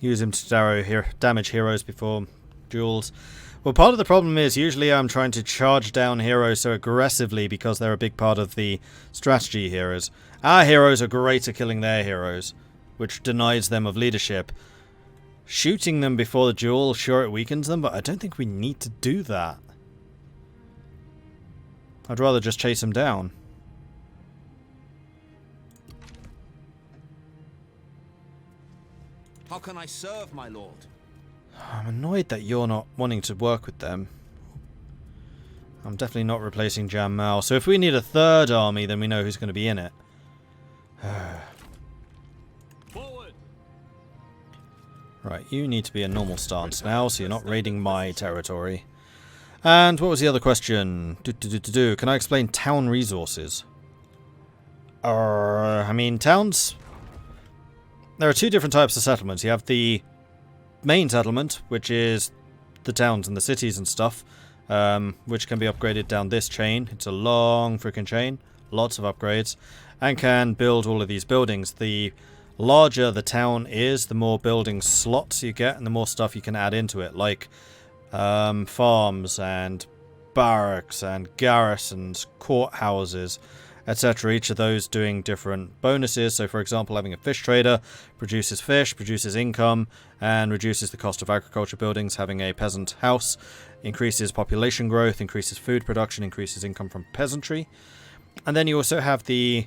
Use him to damage heroes before duels. Well, part of the problem is usually I'm trying to charge down heroes so aggressively because they're a big part of the strategy heroes. Our heroes are great at killing their heroes, which denies them of leadership. Shooting them before the duel, sure, it weakens them, but I don't think we need to do that. I'd rather just chase them down. How can I serve, my lord? I'm annoyed that you're not wanting to work with them. I'm definitely not replacing Jam Mao. So if we need a third army, then we know who's going to be in it. Forward. Right, you need to be a normal stance now, so you're not raiding my territory. And what was the other question? Can I explain town resources? I mean, towns... There are two different types of settlements. You have the main settlement, which is the towns and the cities and stuff, which can be upgraded down this chain. It's a long freaking chain, lots of upgrades, and can build all of these buildings. The larger the town is, the more building slots you get and the more stuff you can add into it, like farms and barracks and garrisons, courthouses, etc. Each of those doing different bonuses. So for example, having a fish trader produces fish, produces income, and reduces the cost of agriculture buildings. Having a peasant house increases population growth, increases food production, increases income from peasantry. And then you also have the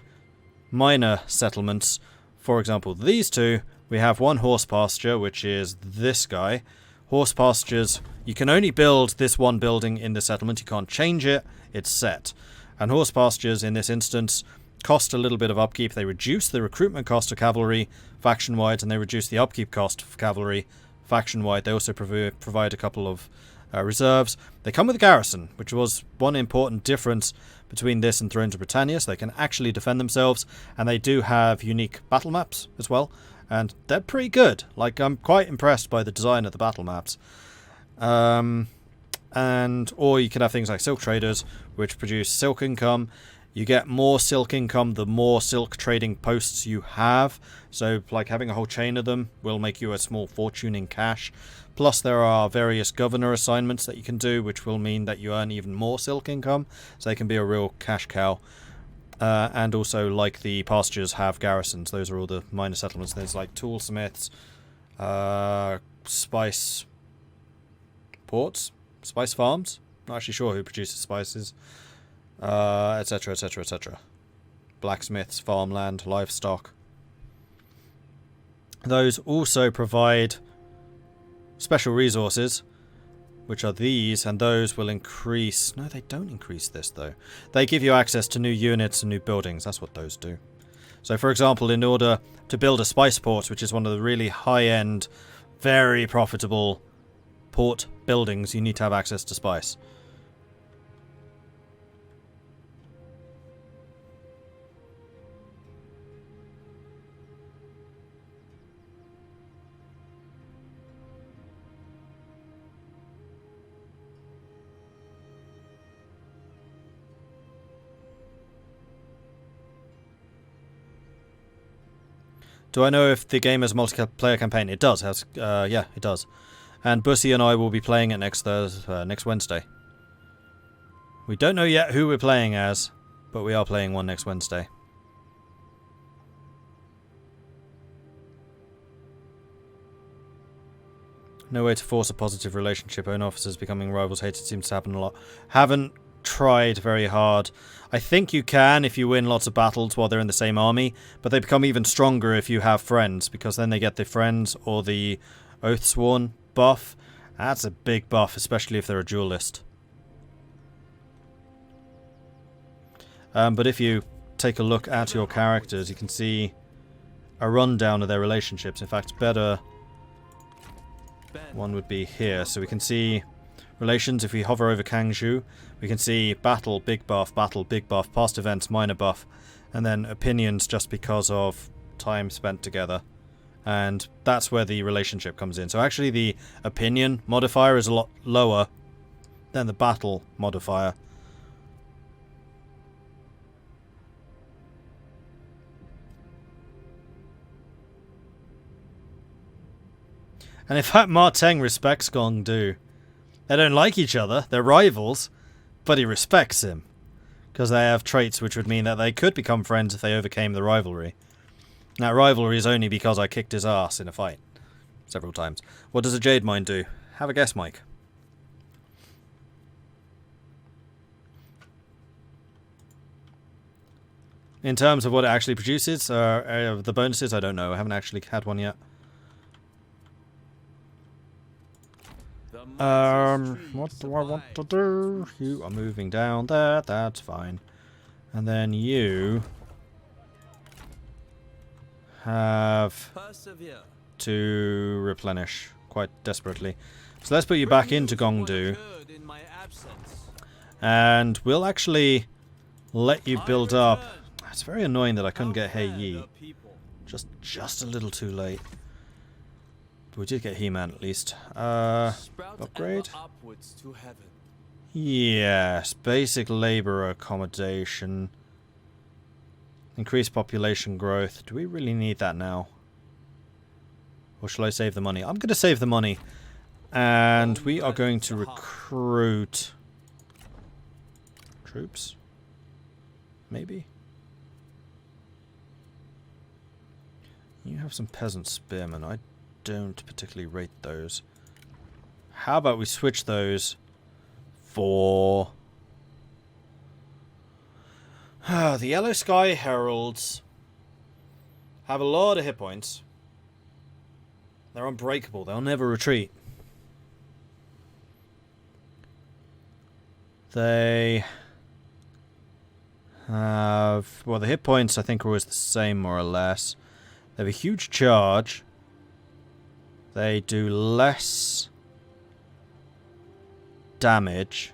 minor settlements. For example, these two, we have one horse pasture, which is this guy. Horse pastures, you can only build this one building in the settlement. You can't change it. It's set. And horse pastures, in this instance, cost a little bit of upkeep. They reduce the recruitment cost of cavalry faction-wide, and they reduce the upkeep cost of cavalry faction-wide. They also provide a couple of reserves. They come with a garrison, which was one important difference between this and Thrones of Britannia. So they can actually defend themselves, and they do have unique battle maps as well. And they're pretty good. Like, I'm quite impressed by the design of the battle maps. Or you can have things like silk traders, which produce silk income. You get more silk income the more silk trading posts you have. So, like, having a whole chain of them will make you a small fortune in cash. Plus, there are various governor assignments that you can do, which will mean that you earn even more silk income. So they can be a real cash cow. And also, like the pastures have garrisons. Those are all the minor settlements. There's like toolsmiths, spice ports, spice farms. Not actually sure who produces spices, etc., etc., etc. Blacksmiths, farmland, livestock. Those also provide special resources, which are these, and those will increase... No, they don't increase this, though. They give you access to new units and new buildings. That's what those do. So, for example, in order to build a spice port, which is one of the really high-end, very profitable port buildings, you need to have access to spice. Do I know if the game has a multiplayer campaign? It does. Yeah, it does. And Bussy and I will be playing it next Wednesday. We don't know yet who we're playing as, but we are playing one next Wednesday. No way to force a positive relationship. Own officers becoming rivals. Hated seems to happen a lot. Haven't tried very hard. I think you can if you win lots of battles while they're in the same army, but they become even stronger if you have friends, because then they get the friends or the Oathsworn buff. That's a big buff, especially if they're a duelist. But if you take a look at your characters, you can see a rundown of their relationships. In fact, better one would be here. So we can see relations. If we hover over Kangzhou, we can see battle, big buff, past events, minor buff, and then opinions just because of time spent together. And that's where the relationship comes in. So actually the opinion modifier is a lot lower than the battle modifier. And in fact, Marteng respects Gong Do. They don't like each other, they're rivals, but he respects him. Because they have traits which would mean that they could become friends if they overcame the rivalry. And that rivalry is only because I kicked his ass in a fight. Several times. What does a Jade Mine do? Have a guess, Mike. In terms of what it actually produces, the bonuses, I don't know. I haven't actually had one yet. What do I want to do? You are moving down there, that's fine. And then you have to replenish quite desperately. So let's put you back into Gong Do. And we'll actually let you build up. It's very annoying that I couldn't get Hey Yi. Just a little too late. But we did get He-Man at least. Upgrade? Yes, basic labor accommodation. Increased population growth. Do we really need that now? Or shall I save the money? I'm going to save the money. And we are going to recruit troops? Maybe? You have some peasant spearmen. I don't particularly rate those. How about we switch those for the Yellow Sky Heralds. Have a lot of hit points. They're unbreakable. They'll never retreat. They have... well, the hit points I think are always the same, more or less. They have a huge charge. They do less damage.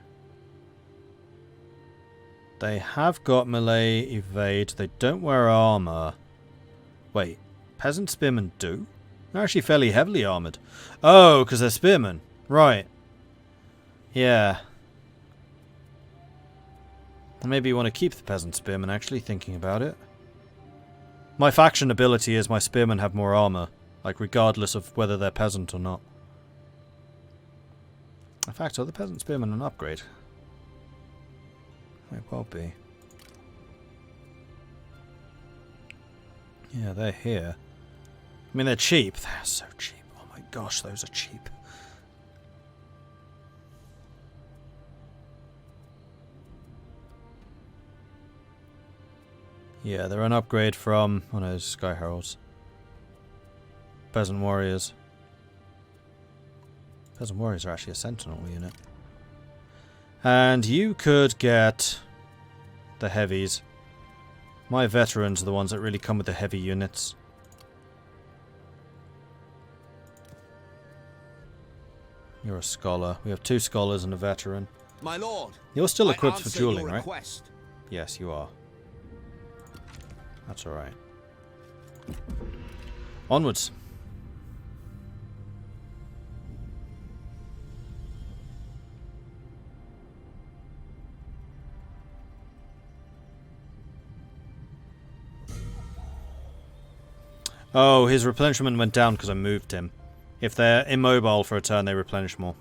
They have got melee evade. They don't wear armor. Wait, peasant spearmen do? They're actually fairly heavily armored. Oh, because they're spearmen. Right. Yeah. Maybe you want to keep the peasant spearmen, actually, thinking about it. My faction ability is my spearmen have more armor. Like, regardless of whether they're peasant or not. In fact, are the peasant spearmen an upgrade? Might well be. Yeah, they're here. I mean, they're cheap. They're so cheap. Oh my gosh, those are cheap. Yeah, they're an upgrade from... oh no, Sky Heralds. Peasant Warriors. Peasant Warriors are actually a Sentinel unit. And you could get the heavies. My veterans are the ones that really come with the heavy units. You're a scholar. We have 2 scholars and a veteran. My lord, you're still equipped for answer dueling, your right? request. Yes, you are. That's alright. Onwards. Oh, his replenishment went down because I moved him. If they're immobile for a turn, they replenish more.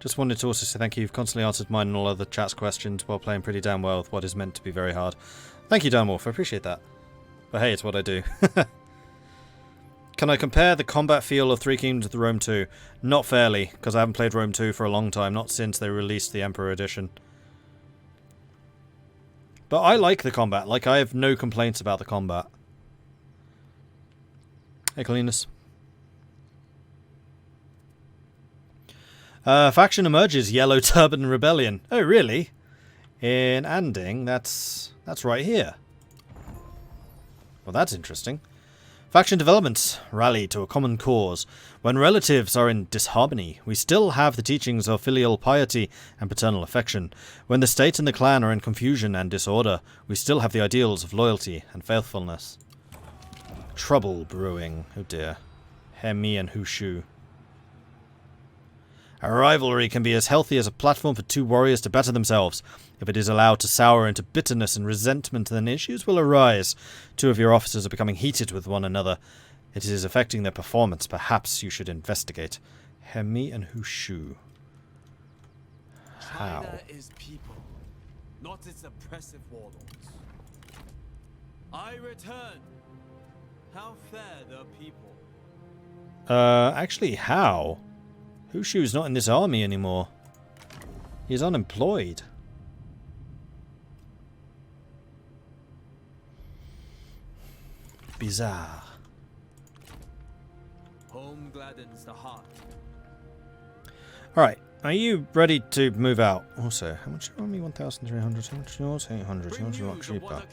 Just wanted to also say thank you. You've constantly answered mine and all other chat's questions while playing pretty damn well with what is meant to be very hard. Thank you, Dan Wolf. I appreciate that. But hey, it's what I do. Can I compare the combat feel of Three Kingdoms with Rome 2? Not fairly, because I haven't played Rome 2 for a long time. Not since they released the Emperor Edition. But I like the combat. Like, I have no complaints about the combat. Hey, Cleanus. Faction emerges, Yellow Turban Rebellion. Oh, really? In Anding, that's right here. Well, that's interesting. Faction developments rally to a common cause. When relatives are in disharmony, we still have the teachings of filial piety and paternal affection. When the state and the clan are in confusion and disorder, we still have the ideals of loyalty and faithfulness. Trouble brewing. Oh dear. Hemi and Hushu. A rivalry can be as healthy as a platform for two warriors to better themselves. If it is allowed to sour into bitterness and resentment, then issues will arise. Two of your officers are becoming heated with one another. It is affecting their performance. Perhaps you should investigate. Hemi and Hushu. How? China is people, not its oppressive warlords. I return. How fare the people? Actually, how? Hushu's not in this army anymore. He's unemployed. Bizarre. Home gladdens the heart. Alright, are you ready to move out? Also, how much army? 1,300. How much yours? 800. Yours a lot cheaper.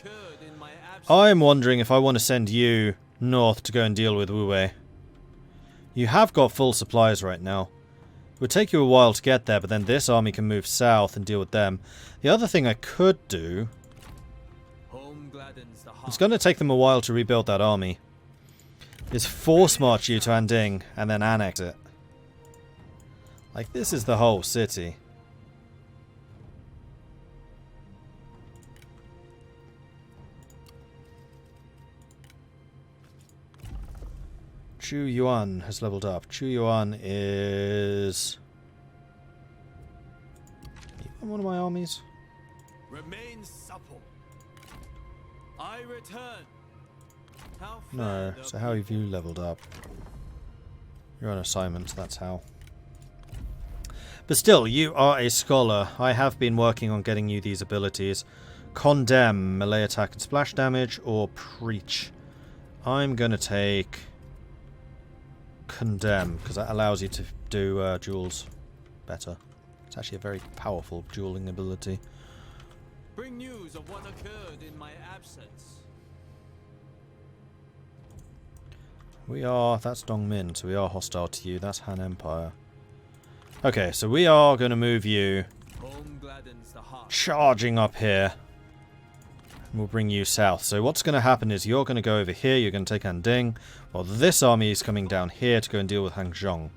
I'm wondering if I want to send you north to go and deal with Wu Wei. You have got full supplies right now. It would take you a while to get there, but then this army can move south and deal with them. The other thing I could do... It's going to take them a while to rebuild that army. Is force march you to Anding and then annex it. Like, this is the whole city. Chu Yuan has leveled up. Chu Yuan is... one of my armies. Remain supple. I return. No, so how have you leveled up? You're on assignment, that's how. But still, you are a scholar. I have been working on getting you these abilities. Condemn, melee attack and splash damage, or Preach. I'm going to take Condemn, because that allows you to do duels better. It's actually a very powerful dueling ability. Bring news of what occurred in my absence. We are... that's Dongmin, so we are hostile to you. That's Han Empire. Okay, so we are going to move you charging up here. We'll bring you south. So what's going to happen is you're going to go over here, you're going to take Anding, while this army is coming down here to go and deal with Hangzhong.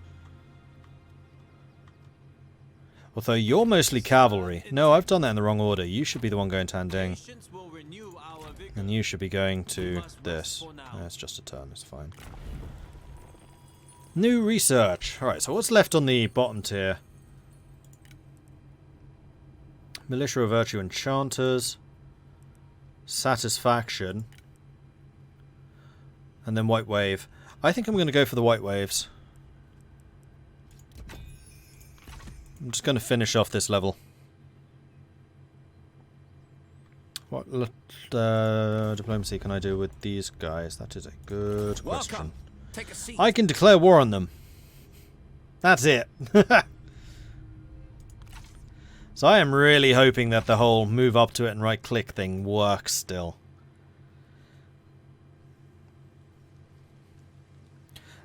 Although you're mostly cavalry. No, I've done that in the wrong order. You should be the one going to Anding. And you should be going to this. Yeah, it's just a turn, it's fine. New research. Alright, so what's left on the bottom tier? Militia of Virtue Enchanters. Satisfaction. And then White Wave. I think I'm going to go for the White Waves. I'm just going to finish off this level. What diplomacy can I do with these guys? That is a good question. Take a seat. I can declare war on them. That's it. So I am really hoping that the whole move up to it and right click thing works still.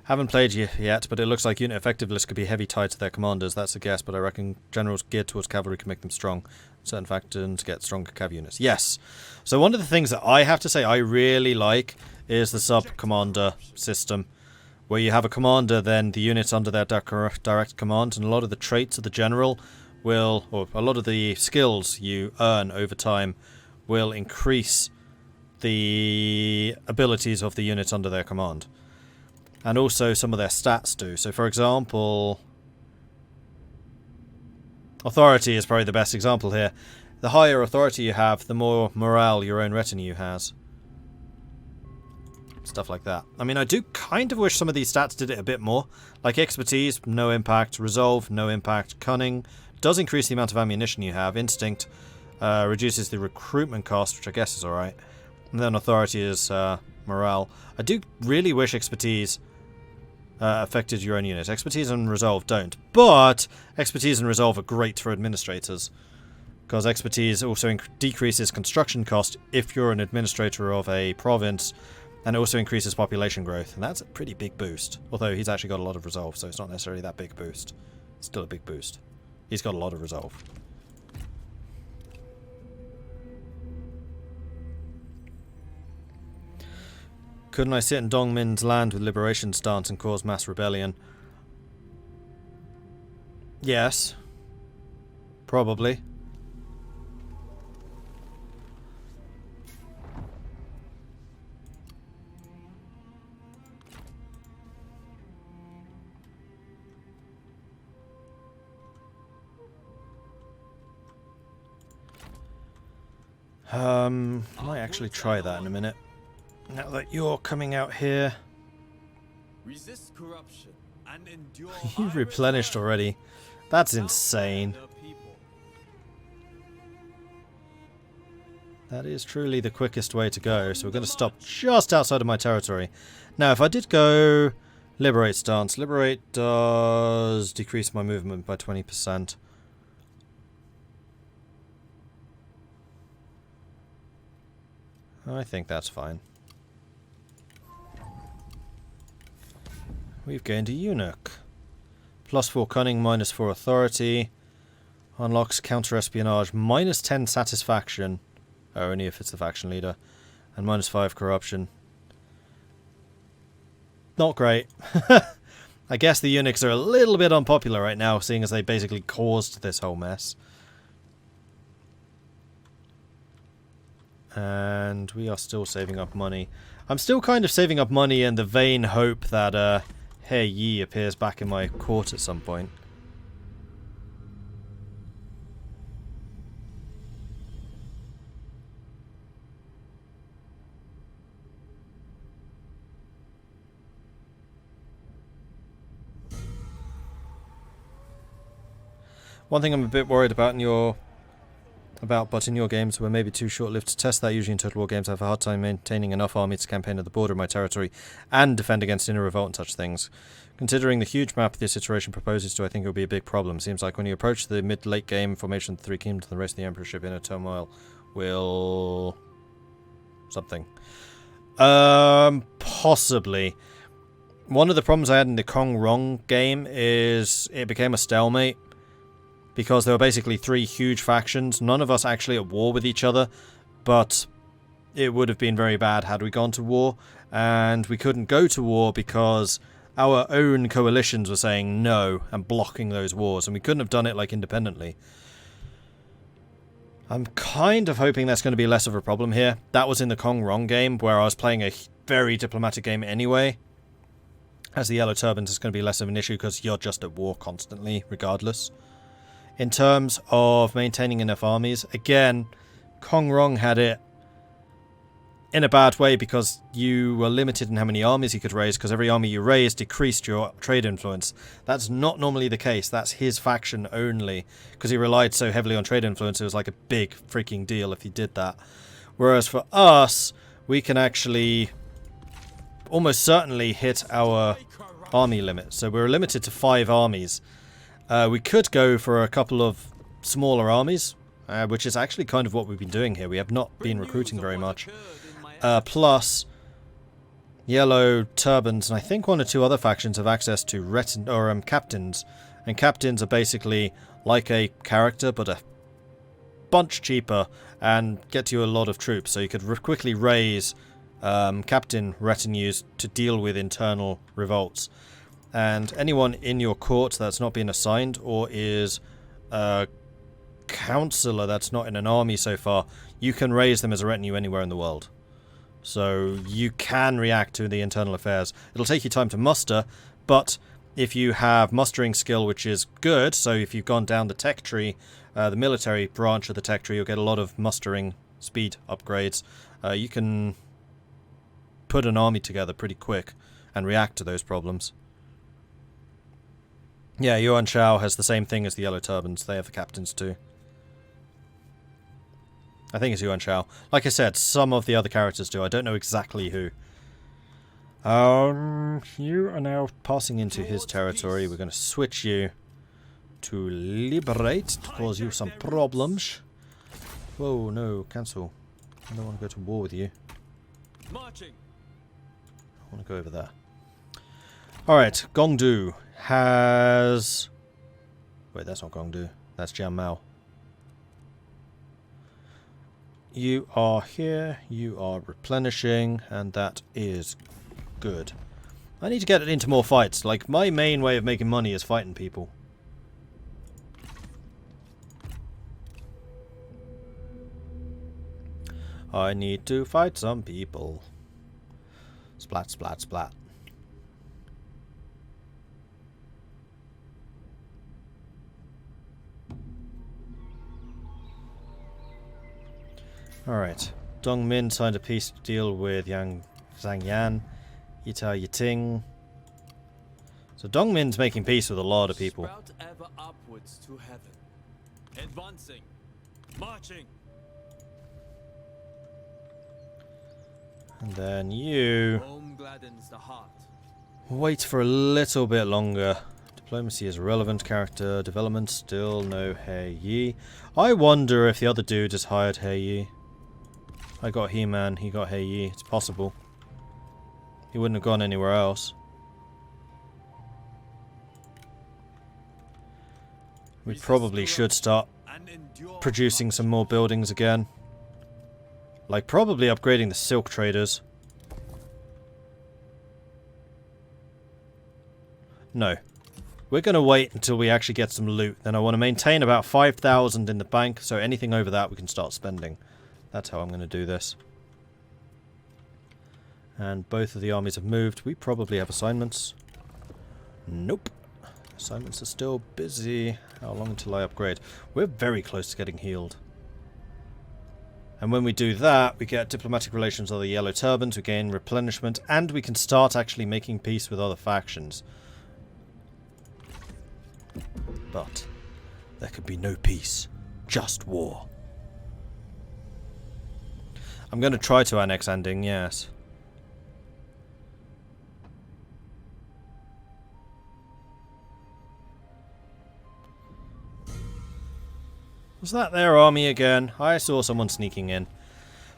Haven't played yet, but it looks like unit effectiveness could be heavy tied to their commanders. That's a guess, but I reckon generals geared towards cavalry can make them strong. Certain factors to get stronger cav units. Yes. So one of the things that I have to say I really like is the sub-commander system, where you have a commander, then the units under their direct command, and a lot of the traits of the general will, or a lot of the skills you earn over time will increase the abilities of the units under their command. And also some of their stats do. So for example, authority is probably the best example here. The higher authority you have, the more morale your own retinue has. Stuff like that. I mean, I do kind of wish some of these stats did it a bit more. Like expertise, no impact. Resolve, no impact. Cunning does increase the amount of ammunition you have. Instinct reduces the recruitment cost, which I guess is alright. And then authority is morale. I do really wish expertise affected your own unit. Expertise and resolve don't. But expertise and resolve are great for administrators. Because expertise also decreases construction cost if you're an administrator of a province. And it also increases population growth. And that's a pretty big boost. Although he's actually got a lot of resolve, so it's not necessarily that big boost. It's still a big boost. He's got a lot of resolve. Couldn't I sit in Dongmin's land with liberation stance and cause mass rebellion? Yes. Probably. Might actually try that in a minute. Now that you're coming out here. Resist corruption and endure. You've replenished already. That's insane. That is truly the quickest way to go, so we're going to stop just outside of my territory. Now, if I did go Liberate stance, Liberate does decrease my movement by 20%. I think that's fine. We've gained a eunuch. +4 cunning, -4 authority. Unlocks counter-espionage, -10 satisfaction. Only if it's the faction leader. And -5 corruption. Not great. I guess the eunuchs are a little bit unpopular right now, seeing as they basically caused this whole mess. And we are still saving up money. I'm still kind of saving up money in the vain hope that He Yi appears back in my court at some point. One thing I'm a bit worried about in your games we're maybe too short-lived to test that. Usually in Total War games I have a hard time maintaining enough army to campaign at the border of my territory and defend against inner revolt and such things. Considering the huge map this iteration proposes to, I think it will be a big problem. Seems like when you approach the mid-late game, formation of the Three Kingdoms and the rest of the Emperorship in a turmoil will... something. Possibly. One of the problems I had in the Gong Rong game is it became a stalemate. Because there were basically 3 huge factions, none of us actually at war with each other, but it would have been very bad had we gone to war, and we couldn't go to war because our own coalitions were saying no and blocking those wars, and we couldn't have done it like independently. I'm kind of hoping that's going to be less of a problem here. That was in the Gong Rong game, where I was playing a very diplomatic game anyway. As the Yellow Turbans, it's going to be less of an issue because you're just at war constantly, regardless. In terms of maintaining enough armies, again, Gong Rong had it in a bad way because you were limited in how many armies you could raise, because every army you raised decreased your trade influence. That's not normally the case. That's his faction only, because he relied so heavily on trade influence. It was like a big freaking deal if he did that. Whereas for us, we can actually almost certainly hit our army limit. So we're limited to 5 armies. We could go for a couple of smaller armies, which is actually kind of what we've been doing here. We have not been recruiting very much. Plus, Yellow Turbans, and I think 1 or 2 other factions have access to captains. And captains are basically like a character, but a bunch cheaper, and get you a lot of troops. So you could quickly raise captain retinues to deal with internal revolts. And anyone in your court that's not been assigned or is a councillor that's not in an army so far, you can raise them as a retinue anywhere in the world. So you can react to the internal affairs. It'll take you time to muster, but if you have mustering skill, which is good, so if you've gone down the tech tree, the military branch of the tech tree, you'll get a lot of mustering speed upgrades. You can put an army together pretty quick and react to those problems. Yeah, Yuan Shao has the same thing as the Yellow Turbans. They have the captains too. I think it's Yuan Shao. Like I said, some of the other characters do. I don't know exactly who. You are now passing into his territory. We're going to switch you to Liberate to cause you some problems. Whoa, no, cancel. I don't want to go to war with you. Marching. I want to go over there. Alright, Gongdu has... Wait, that's not Gongdu. That's Jian Mao. You are here, you are replenishing, and that is good. I need to get into more fights. Like, my main way of making money is fighting people. I need to fight some people. Splat, splat, splat. Alright. Dong Min signed a peace deal with Zhang Yan, Yita Yiting. So Dong Min's making peace with a lot of people. Sprout ever upwards to heaven. Advancing. Marching. And then you Home gladdens the heart. wait for a little bit longer. Diplomacy is a relevant character. Development still no He Yi. I wonder if the other dude has hired He Yi. I got He-Man, he got He Yi. It's possible. He wouldn't have gone anywhere else. We probably should start producing some more buildings again. Like probably upgrading the silk traders. No. We're going to wait until we actually get some loot. Then I want to maintain about 5,000 in the bank, so anything over that we can start spending. That's how I'm going to do this. And both of the armies have moved. We probably have assignments. Nope. Assignments are still busy. How long until I upgrade? We're very close to getting healed. And when we do that, we get diplomatic relations with the Yellow Turbans, we gain replenishment, and we can start actually making peace with other factions. But there can be no peace, just war. I'm going to try to annex Anding, yes. Was that their army again? I saw someone sneaking in.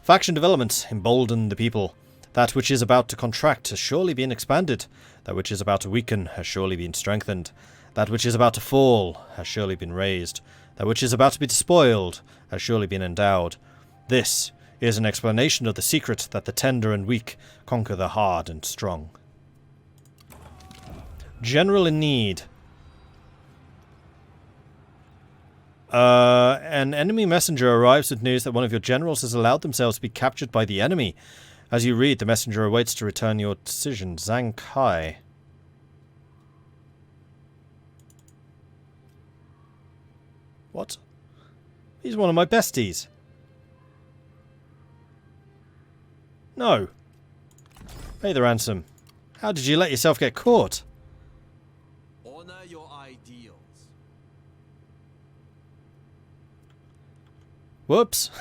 Faction developments embolden the people. That which is about to contract has surely been expanded. That which is about to weaken has surely been strengthened. That which is about to fall has surely been raised. That which is about to be despoiled has surely been endowed. This is an explanation of the secret that the tender and weak conquer the hard and strong. General in need. An enemy messenger arrives with news that one of your generals has allowed themselves to be captured by the enemy. As you read, the messenger awaits to return your decision. Zhang Kai. What? He's one of my besties. No. Pay the ransom. How did you let yourself get caught? Honor your ideals. Whoops.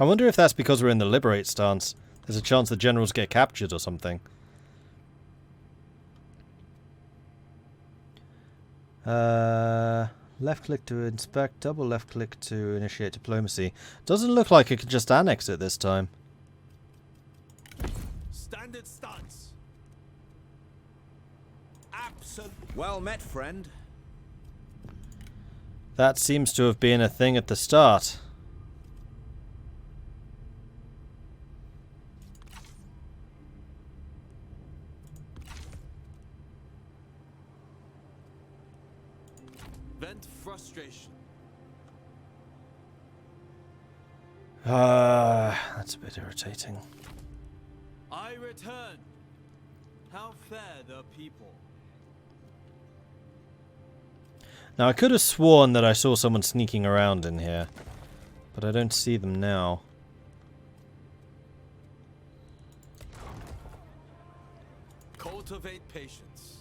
I wonder if that's because we're in the liberate stance. There's a chance the generals get captured or something. Left click to inspect, double left click to initiate diplomacy. Doesn't look like I could just annex it this time. Standard stance. Absolute. Well met, friend. That seems to have been a thing at the start. Vent frustration. That's a bit irritating. I return. How fair the people. Now, I could have sworn that I saw someone sneaking around in here, but I don't see them now. Cultivate patience.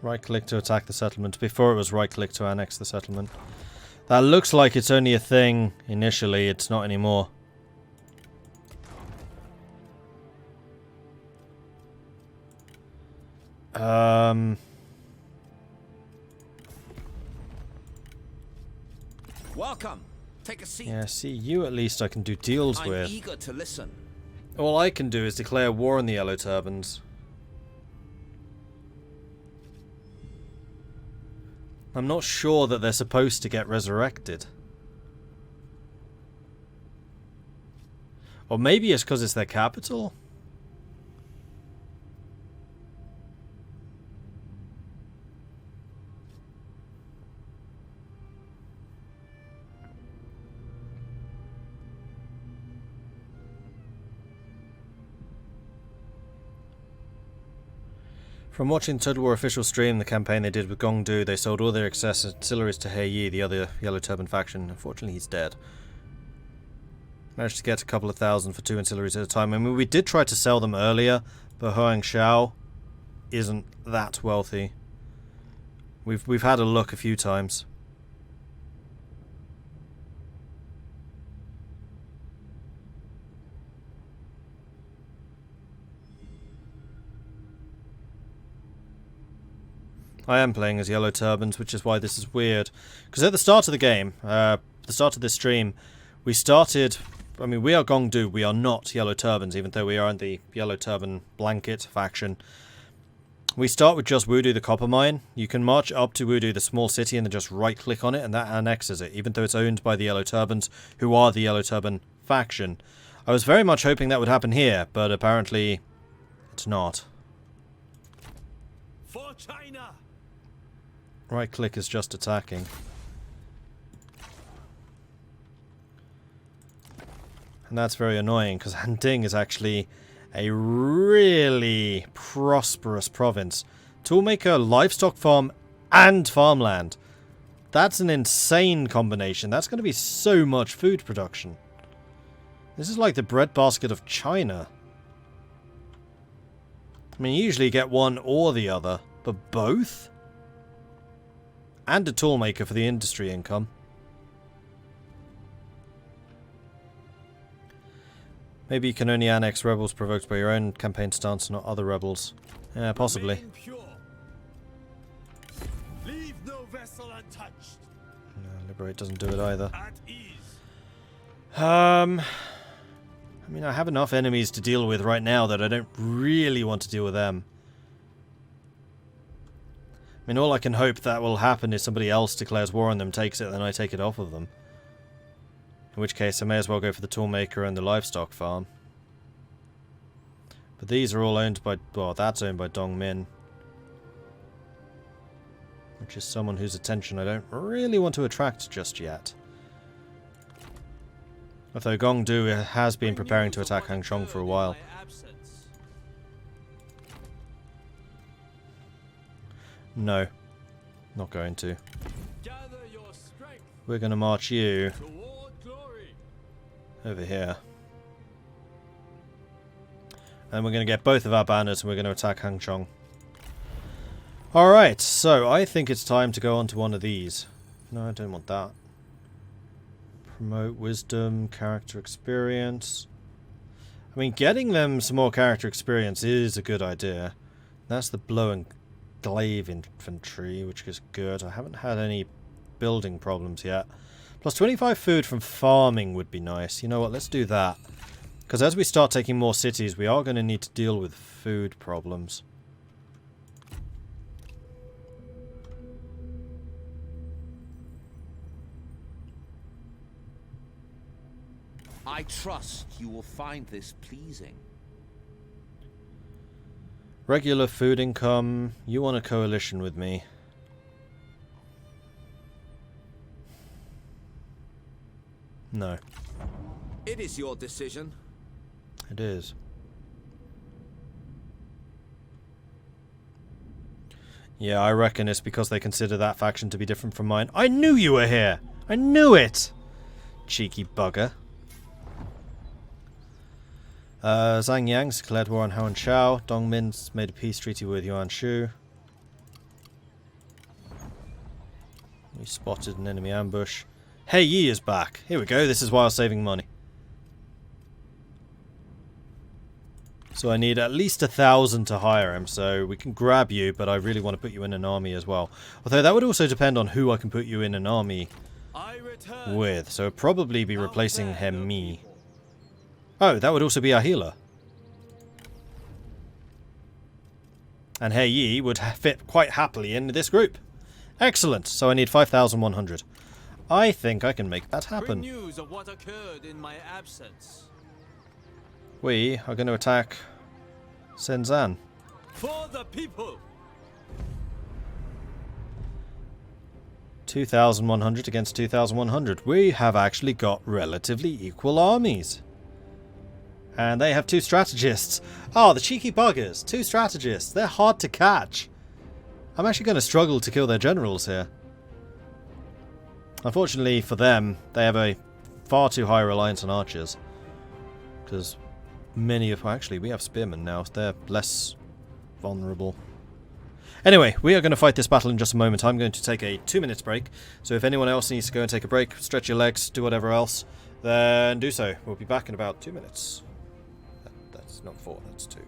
Right-click to attack the settlement. Before it was right-click to annex the settlement. That looks like it's only a thing initially. It's not anymore. Welcome. Take a seat. Yeah, see, you at least I can do deals I'm with. eager to listen. All I can do is declare war on the Yellow Turbans. I'm not sure that they're supposed to get resurrected. Or maybe it's because it's their capital? From watching Total War official stream, the campaign they did with Gong, they sold all their excess ancillaries to He Yi, the other Yellow Turban faction. Unfortunately, he's dead. Managed to get a couple of thousand for 2 ancillaries at a time. I mean, we did try to sell them earlier, but Huang Shao isn't that wealthy. We've had a look a few times. I am playing as Yellow Turbans, which is why this is weird. Because at the start of the game, the start of this stream, we started... I mean, we are Gong Du, we are not Yellow Turbans, even though we are in the Yellow Turban blanket faction. We start with just Wudu, the copper mine. You can march up to Wudu, the small city, and then just right-click on it, and that annexes it, even though it's owned by the Yellow Turbans, who are the Yellow Turban faction. I was very much hoping that would happen here, but apparently it's not. For China. Right-click is just attacking. And that's very annoying, because Handing is actually a really prosperous province. Toolmaker, livestock farm, and farmland. That's an insane combination. That's going to be so much food production. This is like the breadbasket of China. I mean, you usually get one or the other, but both? And a toolmaker for the industry income. Maybe you can only annex rebels provoked by your own campaign stance, not other rebels. Yeah, possibly. Remain pure. Leave no vessel untouched. No, Liberate doesn't do it either. At ease. I mean, I have enough enemies to deal with right now that I don't really want to deal with them. I mean, all I can hope that will happen is somebody else declares war on them, takes it, then I take it off of them. In which case, I may as well go for the toolmaker and the livestock farm. But these are all owned by... well, that's owned by Dong Min. Which is someone whose attention I don't really want to attract just yet. Although Gong Du has been preparing to attack Hangchong for a while. No. Not going to. We're going to march you over here. And we're going to get both of our banners and we're going to attack Hangchong. Alright, so I think it's time to go on to one of these. No, I don't want that. Promote wisdom, character experience. I mean, getting them some more character experience is a good idea. That's the blow and glaive infantry, which is good. I haven't had any building problems yet. Plus 25 food from farming would be nice. You know what, let's do that. Because as we start taking more cities, we are going to need to deal with food problems. I trust you will find this pleasing. Regular food income. You want a coalition with me. No. It is your decision. It is. Yeah, I reckon it's because they consider that faction to be different from mine. I knew you were here! I knew it! Cheeky bugger. Zhang Yang's declared war on Huan Shao. Dong Min's made a peace treaty with Yuan Shu. We spotted an enemy ambush. He Yi is back. Here we go. This is why I was saving money. So I need at least 1,000 to hire him. So we can grab you, but I really want to put you in an army as well. Although that would also depend on who I can put you in an army with. So it'd probably be replacing him, me. Oh, that would also be our healer. And He Yi would fit quite happily in this group. Excellent. So I need 5,100. I think I can make that happen. Bring news of what occurred in my absence. We are going to attack Shenzhen. For the people. 2,100 against 2,100. We have actually got relatively equal armies. And they have 2 strategists. Oh, the cheeky buggers. 2 strategists. They're hard to catch. I'm actually going to struggle to kill their generals here. Unfortunately for them, they have a far too high reliance on archers. Because many of... Actually, we have spearmen now. They're less vulnerable. Anyway, we are going to fight this battle in just a moment. I'm going to take a 2 minutes break. So if anyone else needs to go and take a break, stretch your legs, do whatever else, then do so. We'll be back in about 2 minutes. That's not 4, that's 2.